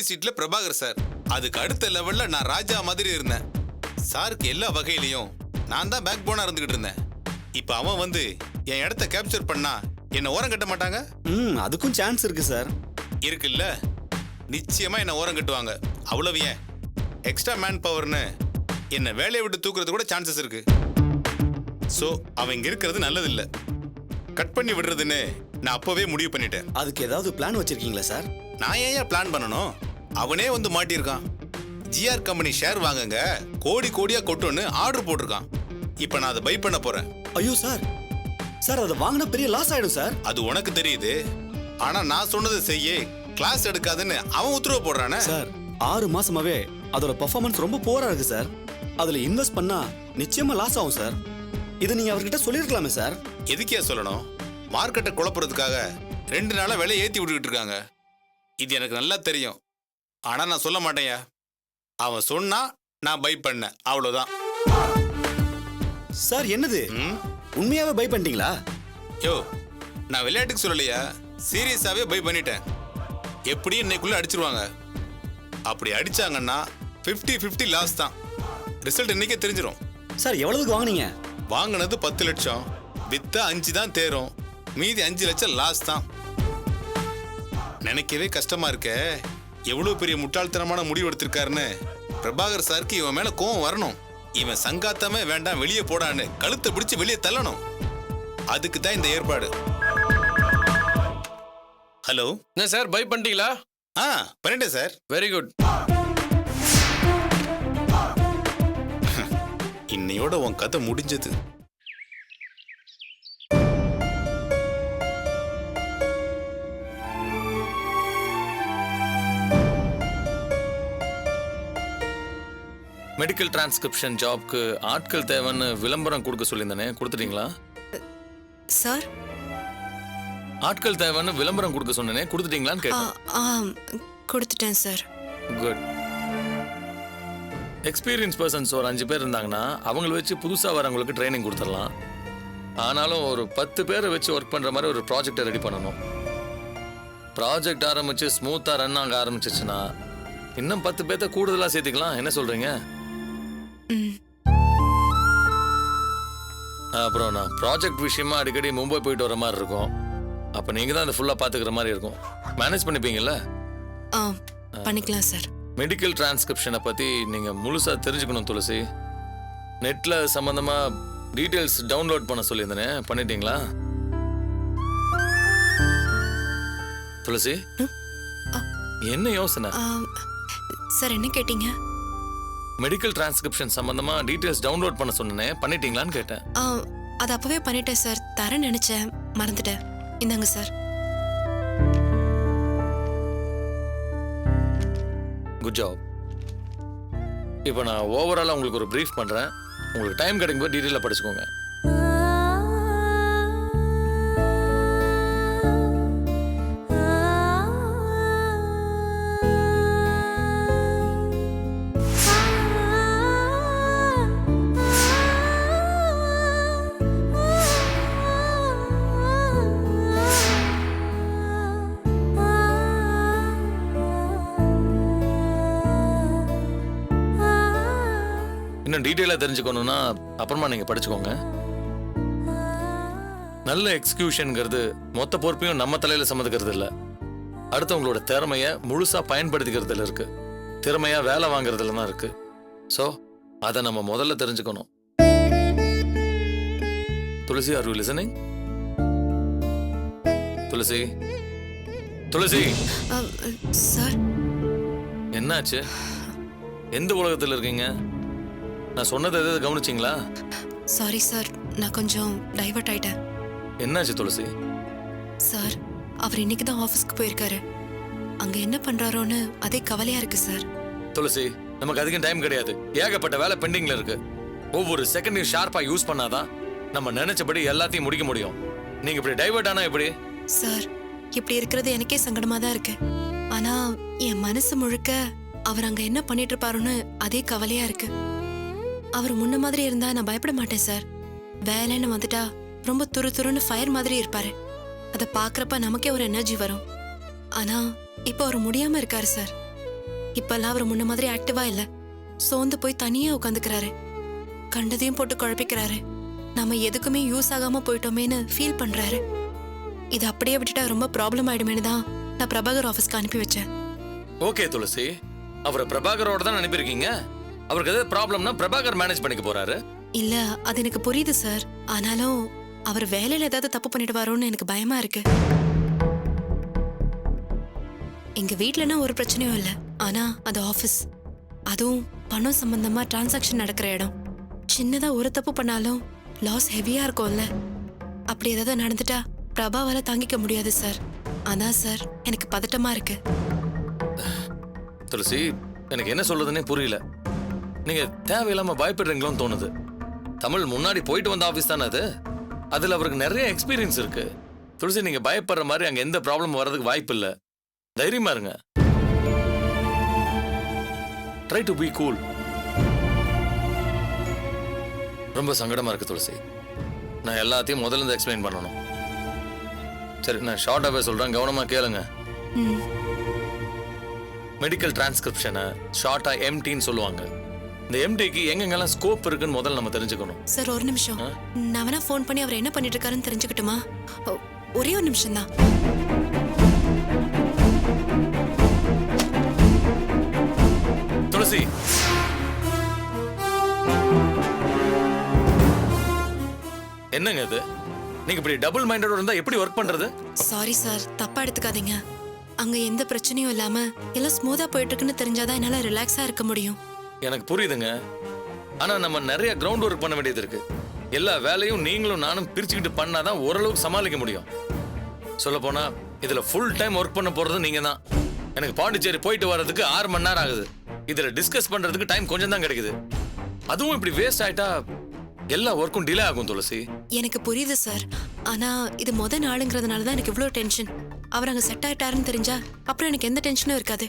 சீட்ல பிரபாகர் சார். அதுக்கு அடுத்த லெவல்ல நான் ராஜா மாதிரி இருந்தேன். சாருக்கு எல்லா வகையிலையும் நான் தான் பேக் போனா இருந்துகிட்டு இருந்தேன். இப்ப அவன் வந்து என் இடத்த கேப்சர் பண்ணா என்ன ஓரம் கட்ட மாட்டாங்க? அதுக்கும் சான்ஸ் இருக்கு சார். இருக்குல்ல, நிச்சயமா என்ன ஓரம் கட்டுவாங்க. அவ்வளவு ஏன், எக்ஸ்ட்ரா மேன் பவர்னு என்ன வேலையை விட்டு தூக்குறது கூட சான்சஸ் இருக்கு. சோ அவன் இங்க இருக்கிறது நல்லது இல்ல, கட் பண்ணி விடுறதுன்னு நான் அப்பவே முடிவு பண்ணிட்டேன். அதுக்கு ஏதாவது பிளான் வச்சிருக்கீங்களா சார்? நான் ஏன் பிளான் பண்ணணும்? அவனே வந்து மாட்டியிருக்கான். ஜிஆர் கம்பெனி ஷேர் வாங்குங்க, கோடி கோடியா கொட்டுன்னு ஆர்டர் போட்டிருக்கான். இப்ப நான் அதை பை பண்ண போறேன். ஐயோ சார், சார் அதை வாங்கினா பெரிய லாஸ் ஆயிடும் சார். அது உனக்கு தெரியுது, ஆனா நான் சொன்னதை செய்ய கிளாஸ் எடுக்காதுன்னு அவன் உத்தரவு போடுறானே. சார் 6 மாசமாவே அதோட பெர்ஃபார்மன்ஸ் ரொம்ப போரா இருக்கு சார். அதுல இன்வெஸ்ட் பண்ணா நிச்சயமா லாஸ் ஆகும் சார். இதை நீங்க அவர்கிட்ட சொல்லிருக்கலாமே சார். எதுக்கே சொல்லணும்? மார்க்கெட்டை குழப்பறதுக்காக 2 நாளா விலையை ஏத்தி விட்டுக்கிட்டு இருக்காங்க. இது எனக்கு நல்லா தெரியும், ஆனா நான் சொல்ல மாட்டேயா. அவன் சொன்னா நான் பை பண்ணேன், அவ்வளவுதான். சார் என்னது, உண்மையாவே பை பண்ணிட்டீங்களா? யோ, நான் விளையாட்டுக்கு சொல்லலையா, சீரியஸாவே பை பண்ணிட்டேன். எப்படி இன்னைக்குள்ள அடிச்சிருவாங்க. அப்படி அடிச்சாங்கன்னா 50-50 லாஸ் தான். ரிசல்ட் இன்னைக்கே தெரிஞ்சிடும். சார் எவ்வளவுக்கு வாங்குனீங்க? வாங்கினது 10 லட்சம், வித்தா 5 தான் தேரும், மீதி 5 லட்சம் லாஸ் தான். நினைக்கவே கஷ்டமா இருக்க, எவ்வளவு பெரிய முட்டாள்தனமான முடிவு எடுத்திருக்காருன்னு. பிரபாகர் சாருக்கு இவன் மேல கோவம் வரணும். இவன் சங்காத்தமே வேண்டாம், வெளியே போடான்னு கழுத்தை பிடிச்சு வெளியே தள்ளணும். அதுக்கு தான் இந்த ஏற்பாடு. ஹலோ. என்ன சார், பை பண்ணிட்டீங்களா? பண்ணிட்டேன் சார். Very good. இன்னையோட உன் கதை முடிஞ்சது. மெடிக்கல் டிரான்ஸ்கிரிப்ஷன் ஜாப்க்கு ஆட்கள் தேவைன்னு விளம்பரம் கொடுக்க சொல்லியிருந்தேனே, கொடுத்துட்டீங்களா? சார், ஆட்கள் தேவைன்னு விளம்பரம் கொடுக்க சொன்னேனே, கொடுத்துட்டீங்களான்னு கேட்டேன். கொடுத்துட்டேன் சார். குட். எக்ஸ்பீரியன்ஸ் பர்சன்ஸ் ஒரு 5 பேர் இருந்தாங்கன்னா அவங்கள வச்சு புதுசாக வரவங்களுக்கு ட்ரைனிங் கொடுத்துடலாம். ஆனாலும் ஒரு 10 பேரை வச்சு ஒர்க் பண்ணுற மாதிரி ஒரு ப்ராஜெக்டை ரெடி பண்ணணும். ப்ராஜெக்ட் ஆரம்பித்து ஸ்மூத்தாக ரன் ஆக ஆரம்பிச்சிச்சுன்னா இன்னும் 10 பேர்த்த கூடுதலாக சேர்த்துக்கலாம். என்ன சொல்கிறீங்க? அப்புறம் நான் ப்ராஜெக்ட் விஷயமா அடிக்கடி மும்பை போயிட்டு வர மாதிரி இருக்கும். அப்போ நீங்கள் தான் அதை ஃபுல்லாக பார்த்துக்கிற மாதிரி இருக்கும். மேனேஜ் பண்ணிப்பீங்கல்ல? பண்ணிக்கலாம் சார். மெடிக்கல் டிரான்ஸ்கிரிப்ஷனை பற்றி நீங்கள் முழுசாக தெரிஞ்சுக்கணும் துளசி. நெட்டில் சம்மந்தமாக டீட்டெயில்ஸ் டவுன்லோட் பண்ண சொல்லியிருந்தேனே, பண்ணிட்டீங்களா? துளசி, என்ன யோசனை? சார் என்ன கேட்டீங்க? மெடிக்கல் டிரான்ஸ்கிரிப்ஷன் சம்மந்தமாக டீட்டெயில்ஸ் டவுன்லோட் பண்ண சொன்னேனே, பண்ணிட்டீங்களான்னு கேட்டேன். அது அப்பவே பண்ணிட்டேன் சார். தரேன் நினைச்சேன், மறந்துட்டேன். இந்தாங்க சார். Good job. இப்போ நான் ஓவராலாக உங்களுக்கு ஒரு ப்ரீஃப் பண்ணுறேன். உங்களுக்கு டைம் கிடைக்கும்போது டீட்டெயிலாக படிச்சுக்கோங்க. இன்னும் டீட்டெயிலாக தெரிஞ்சுக்கணுன்னா அப்புறமா நீங்கள் படிச்சுக்கோங்க. நல்ல எக்ஸிக்யூஷனுங்கிறது மொத்த பொறுப்பையும் நம்ம தலையில் சம்மந்துக்கிறது இல்லை, அடுத்தவங்களோட திறமையை முழுசாக பயன்படுத்திக்கிறதுல இருக்கு. திறமையாக வேலை வாங்குறதுல தான் இருக்கு. ஸோ அதை நம்ம முதல்ல தெரிஞ்சுக்கணும். Tulsi, are you listening? Tulsi, Tulsi. Sir என்னாச்சு? எந்த உலகத்தில் இருக்கீங்க? நான் சொன்னதை எதாவது கவனிச்சிங்களா? சாரி சார், நான் கொஞ்சம் டைவர்ட் ஆயிட்டேன். என்னாச்சு துளசி? சார், அவர் இன்னைக்கு தான் ஆஃபீஸ்க்கு போயிருக்காரு. அங்க என்ன பண்றாரோன்னு அதே கவலையா இருக்கு சார். துளசி, நமக்கு அதிகம் டைம் கிடையாது. ஏகப்பட்ட வேலை பெண்டிங்ல இருக்கு. ஒவ்வொரு செகண்டையும் ஷார்ப்பா யூஸ் பண்ணாதான் நம்ம நினைச்சபடி எல்லாத்தையும் முடிக்க முடியும். நீங்க இப்படி டைவர்ட் ஆனா எப்படி? சார், இப்படி இருக்கிறது எனக்கே சங்கடமா தான் இருக்கு. ஆனா என் மனசு முழுக்க அவர் அங்க என்ன பண்ணிட்டு இருப்பாருன்னு அதே கவலையா இருக்கு. அவர் முன்ன மாதிரி இருந்தா நான் பயப்பட மாட்டேன் சார். வேலைன்னு வந்துட்டா ரொம்ப துருன்னு ஃபயர் மாதிரி இருப்பாரு. அதை பாக்குறப்ப நமக்கே ஒரு எனர்ஜி வரும். ஆனா இப்ப அவர் முடியாம இருக்காரு சார். இப்பெல்லாம் அவர் முன்ன மாதிரி ஆக்டிவா இல்ல. சோர்ந்து போய் தனியா உட்காந்துக்கிறாரு. கண்டதையும் போட்டு குழப்பிக்கிறாரு. நம்ம எதுக்குமே யூஸ் ஆகாம போயிட்டோமேன்னு ஃபீல் பண்றாரு. இது அப்படியே விட்டுட்டா ரொம்ப ப்ராப்ளம் ஆயிடுமேனு தான் நான் பிரபாகர் ஆபீஸ்க்கு அனுப்பி வச்சேன். ஓகே துளசி, அவரை பிரபாகரோட தான் அனுப்பியிருக்கீங்க. அவருக்கு ஏதாவது ப்ராப்ளம்னா பிரபாகர் மேனேஜ் பண்ணிக்க போறாரு. இல்ல, அது எனக்கு புரியுது சார். ஆனாலும் அவர் வேலையில ஏதாவது தப்பு பண்ணிடுவாரோன்னு எனக்கு பயமா இருக்கு. எங்க வீட்லனா ஒரு பிரச்சனையும் இல்ல. ஆனா அது ஆபீஸ், அதுவும் பணம் சம்பந்தமா டிரான்சாக்ஷன் நடக்கிற இடம். சின்னதா ஒரு தப்பு பண்ணாலும் லாஸ் ஹெவியா இருக்கும்ல. அப்படி ஏதாவது நடந்துட்டா பிரபாவால தாங்கிக்க முடியாது சார். அதான் சார் எனக்கு பதட்டமா இருக்கு. துளசி, எனக்கு என்ன சொல்றதுன்னே புரியல. நீங்க தேவையில்லாம பயப்படுறீங்களோன்னு தோணுது. தமிழ் முன்னாடி போயிட்டு வந்த ஆபீஸ் தானே அது. அதுல அவருக்கு நிறைய எக்ஸ்பீரியன்ஸ் இருக்கு. துளசி, நீங்க பயப்படுற மாதிரி அங்க எந்த ப்ராப்ளம் வர்றதுக்கு வாய்ப்பு இல்ல. தைரியமா இருங்க. Try to be cool. ரொம்ப சங்கடமா இருக்கு துளசி. நான் எல்லாத்தையும் முதல்ல இருந்து எக்ஸ்பிளைன் பண்ணணும். சரி, நான் ஷார்ட்டாவே சொல்றேன், கவனமா கேளுங்க. மெடிக்கல் டிரான்ஸ்கிரிப்ஷனை ஷார்ட்டா எம்டின்னு சொல்லுவாங்க. இந்த எம்டிக்கு எங்கெங்கெல்லாம் ஸ்கோப் இருக்குன்னு முதல்ல நம்ம தெரிஞ்சுக்கணும். சார் ஒரு நிமிஷம், நான் வேணா ஃபோன் பண்ணி அவர் என்ன பண்ணிட்டு இருக்காருன்னு தெரிஞ்சுக்கிட்டுமா? ஒரே ஒரு நிமிஷம் தான். துளசி, என்னங்க இது? நீங்க இப்படி டபுள் மைண்டடோட இருந்தா எப்படி ஒர்க் பண்றது? சாரி சார், தப்பா எடுத்துக்காதீங்க. அங்க எந்த பிரச்சனையும் இல்லாம எல்லாம் ஸ்மூதா போயிட்டு இருக்குன்னு தெரிஞ்சாதான் என்னால ரிலாக்ஸா இருக்க முடியும். எனக்கு புரியுதுங்க. ஆனா நம்ம நிறைய கிரவுண்ட் ஒர்க் பண்ண வேண்டியது இருக்கு. எல்லா வேலையும் நீங்களும் நானும் பிரிச்சுக்கிட்டு பண்ணாதான் ஓரளவுக்கு சமாளிக்க முடியும். சொல்ல போனா இதுல ஃபுல் டைம் ஒர்க் பண்ண போறது நீங்க தான். எனக்கு பாண்டிச்சேரி போயிட்டு வர்றதுக்கு 6 மணி நேரம் ஆகுது. இதுல டிஸ்கஸ் பண்றதுக்கு டைம் கொஞ்சம் தான் கிடைக்குது. அதுவும் இப்படி வேஸ்ட் ஆயிட்டா எல்லா ஒர்க்கும் டிலே ஆகும் துளசி. எனக்கு புரியுது சார். ஆனா இது முத நாளுங்கிறதுனால தான் எனக்கு இவ்வளவு டென்ஷன். அவர் அங்க செட் ஆயிட்டாருன்னு தெரிஞ்சா அப்புறம் எனக்கு எந்த டென்ஷனும் இருக்காது.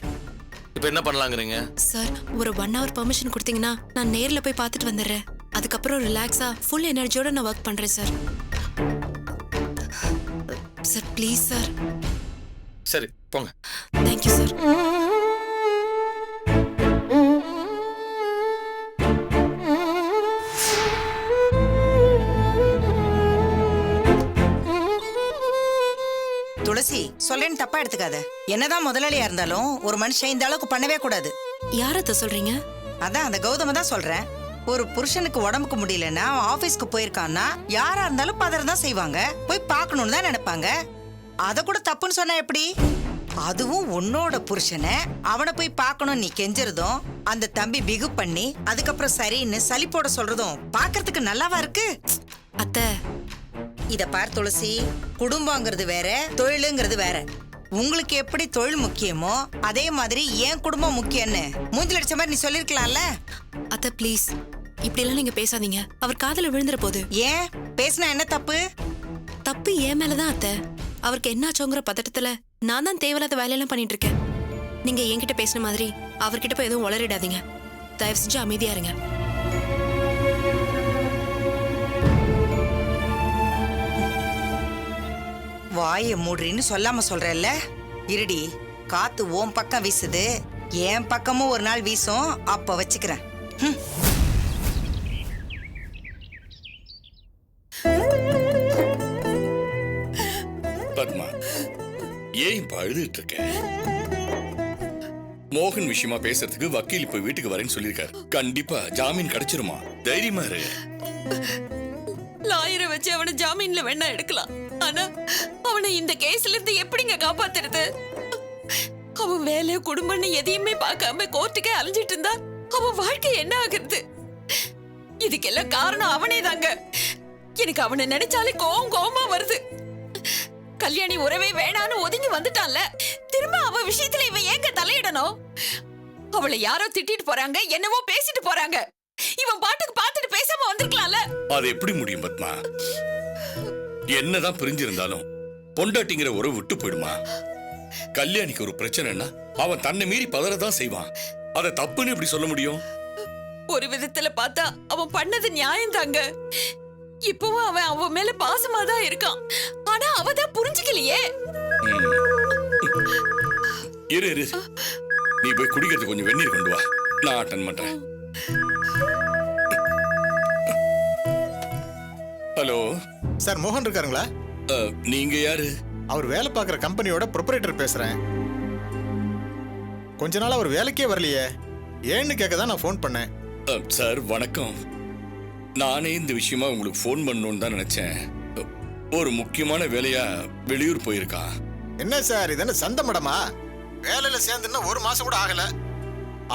இப்போ என்ன பண்ணலாங்கிறீங்க? சார், ஒரு 1 hour பெர்மிஷன் கொடுத்தீங்கன்னா நான் நேர்ல போய் பார்த்துட்டு வந்துடுறேன். அதுக்கப்புறம் ரிலாக்ஸா ஃபுல் எனர்ஜியோட நான் ஒர்க் பண்றேன் சார். Sir please sir. சரி, போங்க. Thank you sir. துளசி, சொல்லேன்னு தப்பா எடுத்துக்காத. என்னதான் முதலாளியா இருந்தாலும் ஒரு மனுஷன் இந்த அளவுக்கு பண்ணவே கூடாது. யாரத்த சொல்றீங்க? அதான் அந்த கௌதம தான் சொல்றேன். ஒரு புருஷனுக்கு உடம்புக்கு முடியலன்னா அவன் ஆபீஸ்க்கு போயிருக்கான்னா யாரா இருந்தாலும் பதற தான் செய்வாங்க. போய் பார்க்கணும்னு தான் நினைப்பாங்க. அத கூட தப்புன்னு சொன்னா எப்படி? அதுவும் உன்னோட புருஷனை அவனை போய் பார்க்கணும் நீ கெஞ்சறதும், அந்த தம்பி பிகு பண்ணி அதுக்கப்புறம் சரின்னு சலிப்போட சொல்றதும் பாக்குறதுக்கு நல்லாவா இருக்கு? அத்தை, இத பார் துளசி, குடும்பங்கிறது வேற, தொழிலுங்கிறது வேற. உங்களுக்கு எப்படி தொழில் முக்கியமோ அதே மாதிரி என் குடும்பம் முக்கியம்னு மூஞ்சில அடிச்ச மாதிரி நீ சொல்லிருக்கலாம்ல. அத்தை ப்ளீஸ், இப்படி எல்லாம் நீங்க பேசாதீங்க. அவர் காதுல விழுந்துற போது. ஏன் பேசினா என்ன தப்பு? தப்பு ஏன் மேலதான் அத்தை. அவருக்கு என்னாச்சோங்கிற பதட்டத்துல நான் தான் தேவையில்லாத வேலையெல்லாம் பண்ணிட்டு இருக்கேன். நீங்க என்கிட்ட பேசின மாதிரி அவர்கிட்ட போய் எதுவும் உளறிடாதீங்க. தயவு செஞ்சு அமைதியா இருங்க. வாயை மூடுறின்னு சொல்லாம சொல்றல்ல. இருடி, காத்து ஓம் பக்கம் வீசுது, என் பக்கமும் ஒரு நாள் வீசும், அப்ப வச்சுக்கிறேன். பத்மா, ஏன் இப்ப அழுதுட்டு இருக்க? மோகன் விஷயமா பேசுறதுக்கு வக்கீல் இப்ப வீட்டுக்கு வரேன்னு சொல்லிருக்காரு. கண்டிப்பா ஜாமீன் கிடைச்சிருமா? தைரியமா இரு. லாயரை வச்சு அவனை ஜாமீன்ல வேணா எடுக்கலாம். ஆனா அவனை இந்த கேஸ்ல இருந்து எப்படிங்க காப்பாத்துறது? அவன் வேலை குடும்பம்னு எதையுமே பார்க்காம கோர்ட்டுக்கே அலைஞ்சிட்டு இருந்தா அவன் வாழ்க்கை என்ன ஆகுறது? இதுக்கெல்லாம் காரணம் அவனே தாங்க. எனக்கு அவனை நினைச்சாலே கோவமா வருது. கல்யாணி உறவே வேணான்னு ஒதுங்கி வந்துட்டான்ல, திரும்ப அவ விஷயத்துல இவன் ஏங்க தலையிடணும்? அவளை யாரோ திட்டிட்டு போறாங்க, என்னவோ பேசிட்டு போறாங்க. இவன் பாட்டுக்கு பார்த்துட்டு பேசாம வந்திருக்கலாம்ல. அது எப்படி முடியும் பத்மா? என்னதான் பிரிஞ்சிருந்தாலும் பொண்டாட்டிங்கிற உறவு விட்டு போயிடுமா? கல்யாணிக்கு ஒரு பிரச்சனைன்னா அவன் தன்னை மீறி பதறதான் செய்வான். அத தப்புன்னு எப்படி சொல்ல முடியும்? ஒரு விதத்துல பார்த்தா அவன் பண்ணது நியாயம் தாங்க. இப்பவும் அவன் அவ மேல பாசமா தான் இருக்கான். ஆனா அவ தான் புரிஞ்சுக்கலையே. இரு இரு, நீ போய் குடிக்கிறதுக்கு கொஞ்சம் வெந்நீர் கொண்டு வா, நான் அட்டன் பண்றேன். ஹலோ சார், மோகன் இருக்காருங்களா? நீங்க யாரு? அவர் வேலை பார்க்குற கம்பெனியோட ப்ரொப்ரைட்டர் பேசுறேன். கொஞ்ச நாள் அவர் வேலைக்கே வரலையே, ஏன்னு கேட்க தான் நான் ஃபோன் பண்ணேன். சார் வணக்கம். நானே இந்த விஷயமா உங்களுக்கு ஃபோன் பண்ணணும்னு தான் நினைச்சேன். ஒரு முக்கியமான வேலையா வெளியூர் போயிருக்கான். என்ன சார், இது என்ன சந்த மடமா? வேலையில சேர்ந்துன்னா 1 மாசம் கூட ஆகல,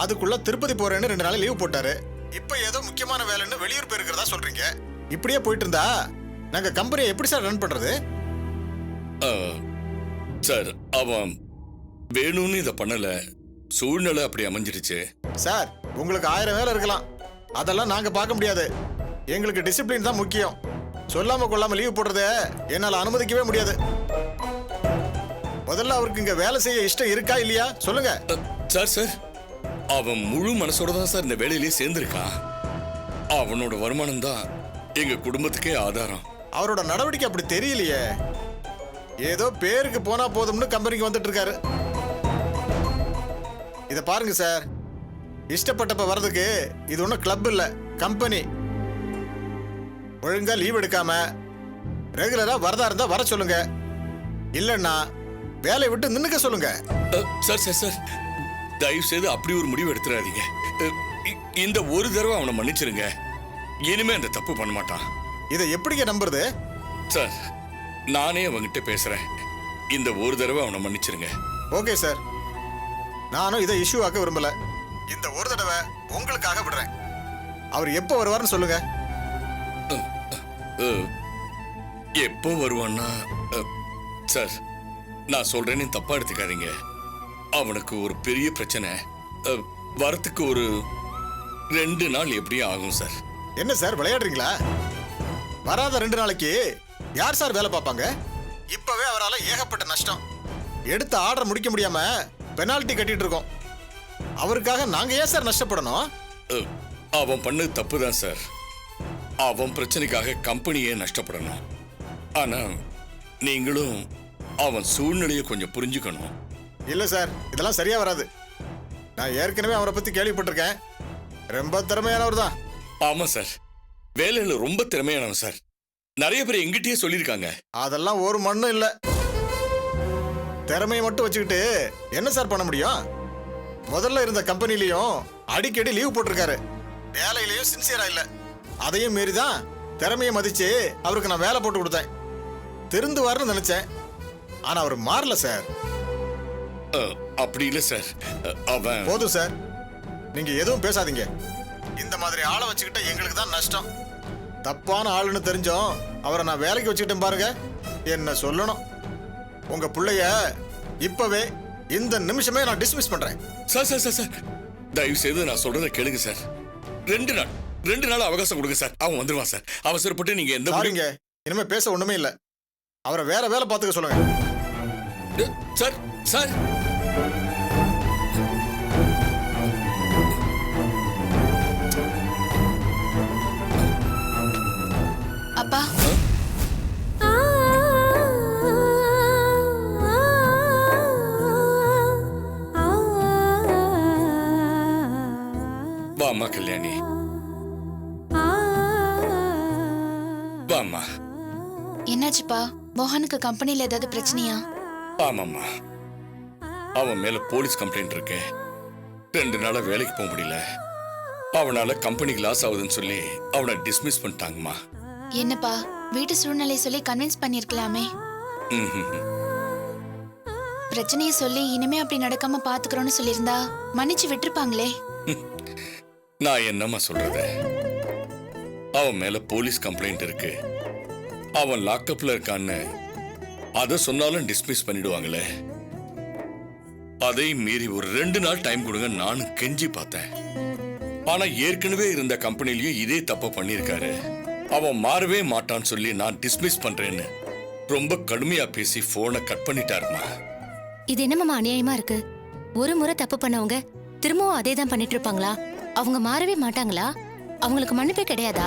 அதுக்குள்ள திருப்பதி போறேன்னு 2 நாள் லீவ் போட்டாரு. இப்போ ஏதோ முக்கியமான வேலைன்னு வெளியூர் போயிருக்கிறதா சொல்றீங்க. இப்படியே போயிட்டு இருந்தா நாங்க கம்பெனியை எப்படி சார் ரன் பண்றது? சார் அவன் வேணும்னு இதை பண்ணல, சூழ்நிலை அப்படி அமைஞ்சிருச்சு. சார், உங்களுக்கு 1000 வேலை இருக்கலாம், அதெல்லாம் நாங்க பார்க்க முடியாது. எங்களுக்கு டிசிப்ளின் தான் முக்கியம். சொல்லாம கொள்ளாம லீவ் போடுறத என்னால அனுமதிக்கவே முடியாது. முதல்ல அவருக்கு இங்க வேலை செய்ய இஷ்டம் இருக்கா இல்லையா சொல்லுங்க. சார் அவன் முழு மனசோட தான் சார் இந்த வேலையிலேயே சேர்ந்திருக்கான். அவனோட வருமானம் தான் எங்க குடும்பத்துக்கே ஆதாரம். அவரோட நடவடிக்கை அப்படி தெரியலையே, ஏதோ பேருக்கு போனா போதும்னு கம்பெனிக்கு வந்துட்டு இருக்காரு. இத பாருங்க சார், இஷ்டப்பட்டப்ப வர்றதுக்கு இது ஒன்றும் கிளப் இல்ல, கம்பெனி. ஒழுங்கா லீவ் எடுக்காம ரெகுலரா வரதா இருந்தா வர சொல்லுங்க, இல்லன்னா வேலையை விட்டு நின்னுக்க சொல்லுங்க. சார் தயவு செய்து அப்படி ஒரு முடிவு எடுத்துறாதீங்க. இந்த ஒரு தடவை அவனை மன்னிச்சிருங்க, இனிமே அந்த தப்பு பண்ண மாட்டான். இதை எப்படிங்க நம்புறது? சார் நானே அவன்கிட்ட பேசுறேன், இந்த ஒரு தடவை அவனை மன்னிச்சிருங்க. ஓகே சார், நானும் இதை இஷ்யூ ஆக்க விரும்பல. இந்த ஒரு தடவை உங்களுக்காக விடுறேன். அவர் எப்போ வருவார்னு சொல்லுங்க. எப்போ வருவான்னா, சார் நான் சொல்றேன்னு தப்பா எடுத்துக்காதீங்க. அவனுக்கு ஒரு பெரிய பிரச்சனை, வரத்துக்கு ஒரு 2 நாள் எப்படியும் ஆகும் சார். என்ன சார் விளையாடுறீங்களா? வராத 2 நாளைக்கு யார் சார் வேலை பார்ப்பாங்க? இப்பவே அவரால் ஏகப்பட்ட நஷ்டம். எடுத்த ஆர்டர் முடிக்க முடியாம பெனால்டி கட்டிட்டு இருக்கோம். அவருக்காக நாங்க ஏன் சார் நஷ்டப்படணும்? அவன் பண்ணது தப்பு தான் சார். அவன் பிரச்சனைக்காக கம்பெனியே நஷ்டப்படணும். ஆனா நீங்களும் அவன் சூழ்நிலையை கொஞ்சம் புரிஞ்சுக்கணும். இல்ல சார், இதெல்லாம் சரியா வராது. நான் ஏற்கனவே அவரை பத்தி கேள்விப்பட்டிருக்கேன், ரொம்ப திறமையானவர் தான். ஆமா சார், வேலையில ரொம்ப திறமையானவன் சார். நிறைய பேர் எங்கிட்டயே சொல்லியிருக்காங்க. அதெல்லாம் ஒரு மண்ணும் இல்ல. திறமையை மட்டும் வச்சுக்கிட்டு என்ன சார் பண்ண முடியும்? முதல்ல இருந்த கம்பெனிலையும் அடிக்கடி லீவ் போட்டிருக்காரு, வேலையிலையும் சின்சியரா இல்ல. அதையும் மீறிதான் திறமையை மதிச்சு அவருக்கு நான் வேலை போட்டு கொடுத்தேன். திருந்துவாருன்னு நினைச்சேன், ஆனா அவர் மாறல சார். அப்படி இல்ல சார், அவன் போதும் சார், நீங்க எதுவும் பேசாதீங்க. இந்த மாதிரி ஆளை வச்சுக்கிட்ட எங்களுக்கு தான் நஷ்டம். தப்பான ஆளுன்னு தெரிஞ்சோம் அவரை நான் வேலைக்கு வச்சுக்கிட்டேன் பாருங்க. என்ன சொல்லணும், உங்க பிள்ளைய இப்பவே இந்த நிமிஷமே நான் டிஸ்மிஸ் பண்றேன். சார் தயவு செய்து நான் சொல்றதை கேளுங்க சார். 2 நாள் அவகாசம் கொடுங்க சார், அவன் வந்துருவான் சார். அவசரப்பட்டு நீங்க எந்த சாரிங்க, இனிமே பேச ஒண்ணுமே இல்ல. அவரை வேற வேலை பார்த்துக்க சொல்லுங்க. சார் அப்பா, வாம்மா கல்யாணி, வாம்மா. என்னாச்சுப்பா? மோகனுக்கு கம்பெனில ஏதாவது பிரச்சனையா? ஆமாம்மா, அவன் மேல போலீஸ் கம்ப்ளைண்ட் இருக்கு. 2 நாளா வேலைக்கு போக முடியல. அவனால கம்பெனிக்கு லாஸ் ஆகுதுன்னு சொல்லி அவனை டிஸ்மிஸ் பண்ணிட்டாங்கம்மா. என்னப்பா, வீட்டு சூழ்நிலை சொல்லி கன்வின்ஸ் பண்ணிருக்கலாமே. பிரச்சனையை சொல்லி இனிமே அப்படி நடக்காம பாத்துக்கிறோம்னு சொல்லியிருந்தா மன்னிச்சு விட்டுருப்பாங்களே. நான் என்னம்மா சொல்றது, அவன் மேல போலீஸ் கம்ப்ளைண்ட் இருக்கு, அவன் லாக்அப்ல இருக்கான்னு அதை சொன்னாலும் டிஸ்மிஸ் பண்ணிடுவாங்களே. அதை மீறி ஒரு 2 நாள் டைம் கொடுங்க நானும் கெஞ்சி பார்த்தேன். ஆனா ஏற்கனவே இருந்த கம்பெனிலயும் இதே தப்ப பண்ணிருக்காரு. அவன் மாறவே மாட்டான்னு சொல்லி நான் டிஸ்மிஸ் பண்றேன்னு ரொம்ப கடுமையா பேசி போனை கட் பண்ணிட்டாருமா. இது என்னமாமா அநியாயமா இருக்கு? ஒரு முறை தப்பு பண்ணவங்க திரும்பவும் அதே தான் பண்ணிட்டு இருப்பாங்களா? அவங்க மாறவே மாட்டாங்களா? அவங்களுக்கு மன்னிப்பே கிடையாதா?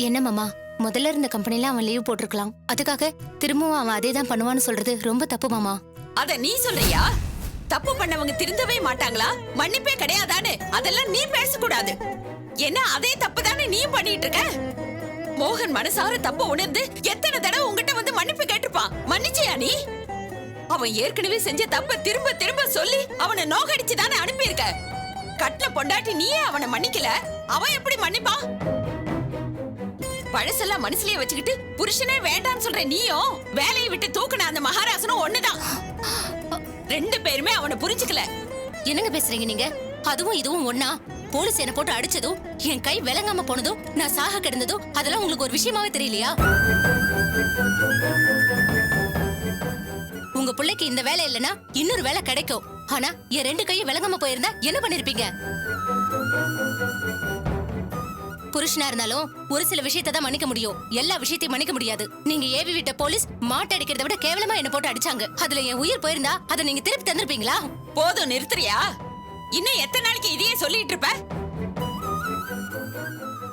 என்ன மாமா, முதல்ல இருந்த கம்பெனில அவன் லீவ் போட்டிருக்கலாம், அதுக்காக திரும்பவும் அவன் அதே தான் பண்ணுவான்னு சொல்றது ரொம்ப தப்பு மாமா. அத நீ சொல்றியா? தப்பு பண்ணவங்க திருந்தவே மாட்டாங்களா? மன்னிப்பே கிடையாதான்னு அதெல்லாம் நீ பேசக்கூடாது. என்ன அதே தப்பு தானே நீயும் பண்ணிட்டு இருக்க? மோகன் மனசார தப்பு உணர்ந்து எத்தனை தடவை உங்ககிட்ட வந்து மன்னிப்பு கேட்டிருப்பான். மன்னிச்சியா நீ? அவன் ஏற்கனவே செஞ்ச தப்ப திரும்ப திரும்ப சொல்லி அவனை நோகடிச்சு தானே அனுப்பியிருக்க. கட்டின பொண்டாட்டி நீயே அவனை மன்னிக்கல, அவன் எப்படி மன்னிப்பான்? பழசெல்லாம் மனசுலயே வச்சுக்கிட்டு புருஷனே வேண்டான்னு சொல்ற நீயும் வேலையை விட்டு தூக்குன அந்த மகாராசனும் ஒண்ணுதான். ரெண்டு பேருமே அவனை புரிஞ்சுக்கல. என்னங்க பேசுறீங்க நீங்க? அதுவும் இதுவும் ஒண்ணா? போலீஸ் என்ன போட்டு அடிச்சதும் என் கை விளங்காம போனதும் நான் சாக கிடந்ததும் அதெல்லாம் உங்களுக்கு ஒரு விஷயமாவே தெரியலையா? உங்க பிள்ளைக்கு இந்த வேலை இல்லைன்னா இன்னொரு வேலை கிடைக்கும். ஆனா என் ரெண்டு கையும் விளங்காம போயிருந்தா என்ன பண்ணிருப்பீங்க? புருஷனா இருந்தாலும் ஒரு சில விஷயத்தை தான் மன்னிக்க முடியும், எல்லா விஷயத்தையும் மன்னிக்க முடியாது. நீங்க ஏவி விட்ட போலீஸ் மாட்டை அடிக்கிறத விட கேவலமா என்ன போட்டு அடிச்சாங்க. அதுல என் உயிர் போயிருந்தா அதை நீங்க திருப்பி தந்திருப்பீங்களா? போதும், நிறுத்துறியா? இன்னும் எத்தனை நாளைக்கு இதையே சொல்லிட்டு இருப்ப?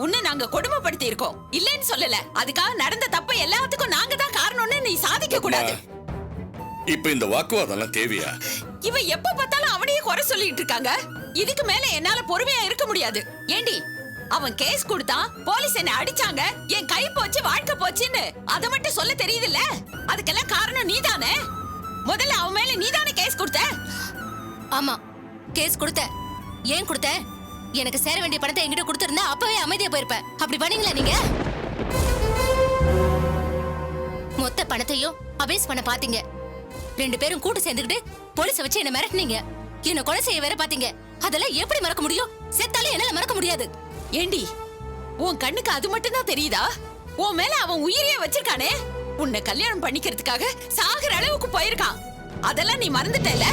உன்னை நாங்க கொடுமைப்படுத்தி இருக்கோம், இல்லன்னு சொல்லல. அதுக்காக நடந்த தப்பு எல்லாத்துக்கும் நாங்க தான் காரணம்னு நீ சாதிக்க கூடாது. இப்ப இந்த வாக்குவாதம் தேவையா? இவ எப்ப பார்த்தாலும் அவனையே குறை சொல்லிட்டு இருக்காங்க. இதுக்கு மேல என்னால பொறுமையா இருக்க முடியாது. ஏண்டி, அவன் கேஸ் கொடுத்தான், போலீஸ் என்ன அடிச்சாங்க, என் கை போச்சு வாழ்க்கை போச்சுன்னு அத மட்டும் சொல்ல தெரியுதுல்ல? அதுக்கெல்லாம் காரணம் நீதானே. முதல்ல அவன் மேல நீதானே கேஸ் கொடுத்த. ஆமா, கேஸ் கொடுத்த. ஏன் கொடுத்த? எனக்கு சேர வேண்டிய பணத்தை என்கிட்ட கொடுத்திருந்தா அப்பவே அமைதியா போயிருப்பேன். அப்படி பண்ணீங்களா நீங்க? மொத்த பணத்தையும் அபேஸ் பண்ண பாத்தீங்க. ரெண்டு பேரும் கூட்டு சேர்ந்துக்கிட்டு போலீஸ வச்சு என்ன மிரட்டினீங்க, என்ன கொலை செய்ய வேற பாத்தீங்க. அதெல்லாம் எப்படி மறக்க முடியும்? செத்தாலும் என்னால மறக்க முடியாது. ஏண்டி, உன் கண்ணுக்கு அது மட்டும் தான் தெரியுதா? உன் மேல அவன் உயிரையே வச்சிருக்கானே. உன்னை கல்யாணம் பண்ணிக்கிறதுக்காக சாகுற அளவுக்கு போயிருக்கான். அதெல்லாம் நீ மறந்துட்டல?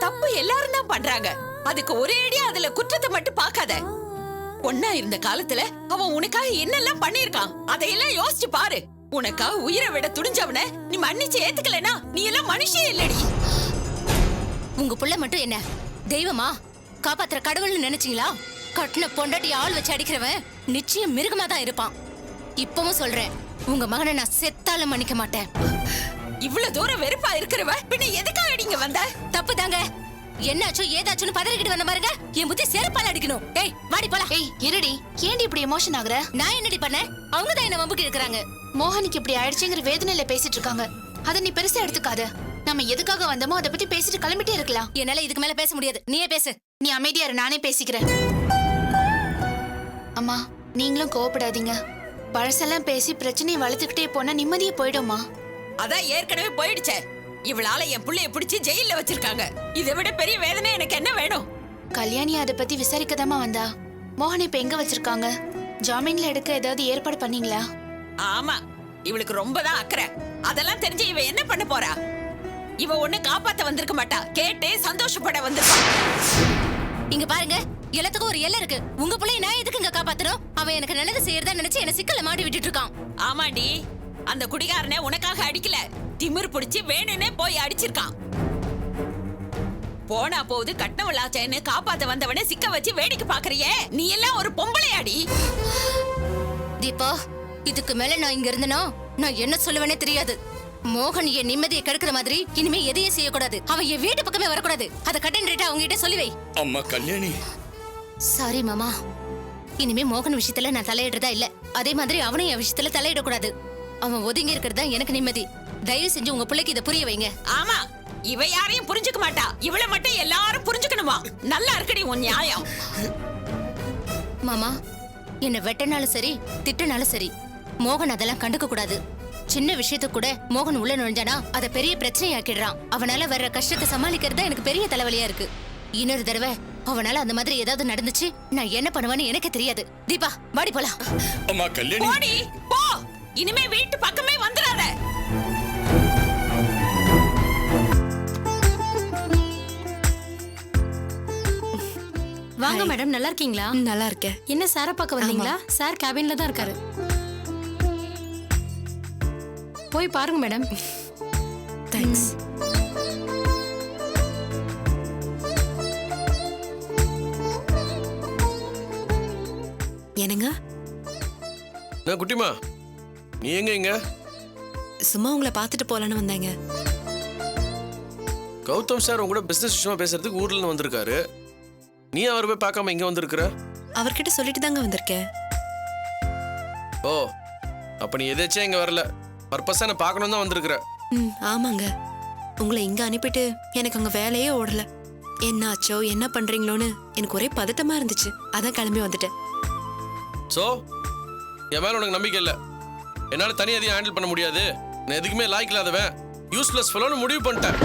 தப்பு எல்லாரும் தான் பண்றாங்க. அதுக்கு ஒரே அடியா அதுல குற்றத்தை மட்டும் பார்க்காத. ஒன்னா இருந்த காலத்துல அவன் உனக்காக என்னெல்லாம் பண்ணிருக்கான் அதையெல்லாம் யோசிச்சு பாரு. உனக்காக உயிரை விட துணிஞ்சவன நீ மன்னிச்சு ஏத்துக்கலனா நீ எல்லாம் மனுஷே இல்லடி. உங்க புள்ள மட்டும் என்ன தெய்வமா, காப்பாத்துற கடவுள்னு நினைச்சீங்களா? கட்டின பொண்டாட்டி ஆள் வச்சு அடிக்கிறவன் நிச்சயம் மிருகமா தான் இருப்பான். இப்பவும் சொல்றேன், உங்க மகனை நான் செத்தாலும் மன்னிக்க மாட்டேன். இவ்வளவு தூரம் வெறுப்பா இருக்கிறவ பின்ன எதுக்காக நீங்க வந்த? தப்பு தாங்க. என்னாச்சோ ஏதாச்சுன்னு பதறிக்கிட்டு வந்த பாருங்க, என் புத்தி செருப்பால அடிக்கணும். ஏய் வாடி போலாம். ஏய் இருடி, ஏன்டி இப்படி எமோஷன் ஆகுற? நான் என்னடி பண்ணேன்? அவங்க தான் என்ன வம்புக்கு இருக்கிறாங்க. மோகனுக்கு இப்படி ஆயிடுச்சுங்கிற வேதனையில பேசிட்டு இருக்காங்க. அத நீ பெருசா எடுத்துக்காத. நம்ம எதுக்காக வந்தோமோ அதை பத்தி பேசிட்டு கிளம்பிட்டே இருக்கலாம். என்னால இதுக்கு மேல பேச முடியாது, நீயே பேசு. நீ அமைதியா இரு, நானே பேசிக்கிறேன். அம்மா, நீங்களும் கோவப்படாதீங்க. பழசெல்லாம் பேசி பிரச்சனையை வளர்த்துக்கிட்டே போனா நிம்மதியே போயிடுமா? அதான் ஏற்கனவே போயிடுச்சே. இவளால என் புள்ளைய பிடிச்சி ஜெயில வச்சிருக்காங்க. இதை விட பெரிய வேதனை எனக்கு என்ன வேணும்? கல்யாணி அதை பத்தி விசாரிக்கதாமா வந்தா. மோகன் இப்ப எங்க வச்சிருக்காங்க? ஜாமீன்ல எடுக்க ஏதாவது ஏற்பாடு பண்ணீங்களா? ஆமா, இவளுக்கு ரொம்பதான் அக்கறை. அதெல்லாம் தெரிஞ்சு இவ என்ன பண்ண போறா? இவ ஒண்ணு காப்பாத்த வந்திருக்க மாட்டா, கேட்டு சந்தோஷப்பட வந்திருப்பா. இங்க பாருங்க, எல்லாத்துக்கும் ஒரு எல்லை இருக்கு. உங்க பிள்ளைய நான் எதுக்கு இங்க காப்பாத்தணும்? அவன் எனக்கு நல்லது செய்யறதா நினைச்சு என்ன சிக்கல்ல மாட்டி விட்டுட்டு இருக்கான். ஆமாண்டி, அந்த குடிகாரனை உனக்காக அடிக்கல, திமிர் பிடிச்சி வேணும்னே போய் அடிச்சிருக்கான். போனா போகுது கட்டவளாச்சேன்னு காப்பாத்த வந்தவனே சிக்க வச்சு வேடிக்கை பாக்குறியே, நீ எல்லாம் ஒரு பொம்பளையாடி. தீபா, இதுக்கு மேல நான் இங்க இருந்தனா நான் என்ன சொல்லுவேனே தெரியாது. மோகன் என் நிம்மதியை கெடுக்கிற மாதிரி இனிமே எதையும் செய்யக்கூடாது. அவன் என் வீட்டு பக்கமே வரக்கூடாது. அதை கட்டன் ரேட்டா அவங்க கிட்ட சொல்லி வை. அம்மா கல்யாணி. சாரி மாமா, இனிமே மோகன் விஷயத்துல நான் தலையிடுறதா இல்ல. அதே மாதிரி அவனும் என் விஷயத்துல தலையிடக்கூடாது. அவன் ஒதுங்கி இருக்கிறதா எனக்கு நிம்மதி. தயவு செஞ்சு உங்க பிள்ளைக்கு இதை புரிய வைங்க. ஆமா, இவ யாரையும் புரிஞ்சுக்க மாட்டா, இவளை மட்டும் எல்லாரும் புரிஞ்சுக்கணுமா? நல்லா இருக்கடி உன் நியாயம். மாமா, என்ன வெட்டனாலும் சரி திட்டனாலும் சரி, மோகன் அதெல்லாம் கண்டுக்க கூடாது. சின்ன விஷயத்துக்கு கூட மோகன் உள்ள நுழைஞ்சானா அதை பெரிய பிரச்சனையாக்கிடுறான். அவனால வர்ற கஷ்டத்தை சமாளிக்கிறது எனக்கு பெரிய தலைவலியா இருக்கு. இன்னொரு தடவை அவனால அந்த மாதிரி ஏதாவது நடந்துச்சு நான் என்ன பண்ணுவேன்னு எனக்கு தெரியாது. தீபா, வாடி போலாம். அம்மா கல்யாணி. போடி போ, இனிமே வீட்டு பக்கமே வந்துடாத. வாங்க மேடம், நல்லா இருக்கீங்களா? நல்லா இருக்கேன். என்ன சாரை பார்க்க வந்தீங்களா? சார் கேபின்ல தான் இருக்காரு. போய் பாருங்க மேடம். தேங்க்ஸ். என்னங்க குட்டிமா, நீ எங்க? சும்மா உங்களை பார்த்துட்டு போலான்னு வந்தேங்க. கௌதம் சார் உங்க கூட பிசினஸ் விஷயமா பேசுறதுக்கு ஊர்ல இருந்து வந்திருக்காரு. நீ அவர் போய் பார்க்காம இங்க வந்திருக்கிற? அவர்கிட்ட சொல்லிட்டு தாங்க வந்திருக்கேன். ஓ, அப்ப நீ எதாச்சும் இங்க வரல, பர்பஸா என்ன பார்க்கணும் தான் வந்திருக்கிற. ஆமாங்க. உங்களை இங்க அனுப்பிட்டு எனக்கு அங்க வேலையே ஓடல. என்ன ஆச்சோ என்ன பண்றீங்களோன்னு எனக்கு ஒரே பதட்டமா இருந்துச்சு. அதான் கிளம்பி வந்துட்டேன். சோ என் மேல உனக்கு நம்பிக்கை இல்ல? என்னால தனியா எதையும் ஹேண்டில் பண்ண முடியாது, நான் எதுக்குமே லாய்க்கு இல்லாதவன், யூஸ்லெஸ் ஃபெலோன்னு முடிவு பண்ணிட்டேன்.